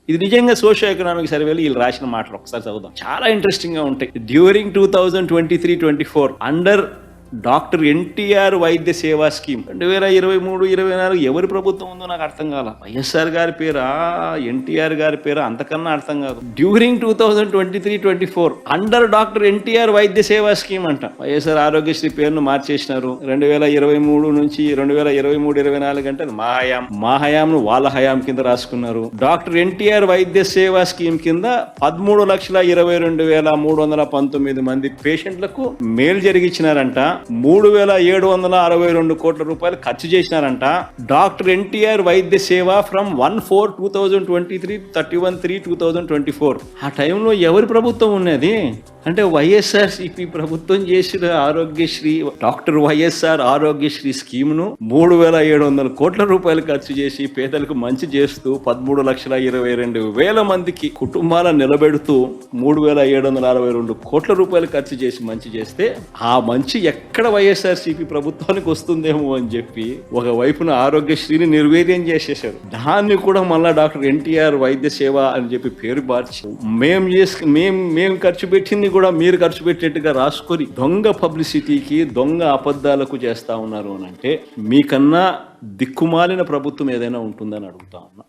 ఇది నిజంగా socio economic సర్వేలు వీళ్ళు రాసిన మాటలు ఒకసారి చదువుదాం, చాలా ఇంట్రెస్టింగ్ గా ఉంటాయి. డ్యూరింగ్ 2023-24 అండర్ డాక్టర్ ఎన్టీఆర్ వైద్య సేవా స్కీమ్ 2023-24 ఎవరి ప్రభుత్వం ఉందో నాకు అర్థం కాల. వైఎస్ఆర్ గారి పేరా, ఎన్టీఆర్ గారి పేరా, అంతకన్నా అర్థం కాదు. డ్యూరింగ్ 2023-24 అండర్ డాక్టర్ ఎన్టీఆర్ వైద్య సేవా స్కీమ్ అంట. వైఎస్ఆర్ ఆరోగ్యశ్రీ పేరును మార్చేసినారు. 2023 నుంచి 2023-24 అంటే మా హయాంను వాళ్ళ హయాం కింద రాసుకున్నారు. డాక్టర్ ఎన్టీఆర్ వైద్య సేవా స్కీమ్ కింద 13,22,319 మంది పేషెంట్లకు మేలు జరిగించినారంట. 3,762 కోట్ల రూపాయలు ఖర్చు చేసినారంట. డాక్టర్ ఎన్టీఆర్ వైద్య సేవ ఫ్రమ్ 1/4/2023 31/3/2024. ఆ టైంలో ఎవరి ప్రభుత్వం ఉన్నది అంటే వైఎస్ఆర్సీపీ ప్రభుత్వం చేసిన Aarogyasri, doctor YSR Aarogyasri scheme ను 3,700 కోట్ల రూపాయలు ఖర్చు చేసి పేదలకు మంచి చేస్తూ 13,22,000 మందికి కుటుంబాలను నిలబెడుతూ 3,762 కోట్ల రూపాయలు ఖర్చు చేసి మంచి చేస్తే ఆ మంచి ఎక్కడ వైఎస్ఆర్సీపీ ప్రభుత్వానికి వస్తుందేమో అని చెప్పి ఒకవైపున ఆరోగ్యశ్రీని నిర్వీర్యం చేసేసారు. దాన్ని కూడా మళ్ళా డాక్టర్ ఎన్టీఆర్ వైద్య సేవ అని చెప్పి పేరు మార్చి మేము ఖర్చు పెట్టింది కూడా మీరు ఖర్చు పెట్టేట్టుగా రాసుకొని దొంగ పబ్లిసిటీకి, దొంగ అబద్ధాలకు చేస్తా ఉన్నారు అని అంటే మీకన్నా దిక్కుమాలిన ప్రభుత్వం ఏదైనా ఉంటుందని అడుగుతా ఉన్నా.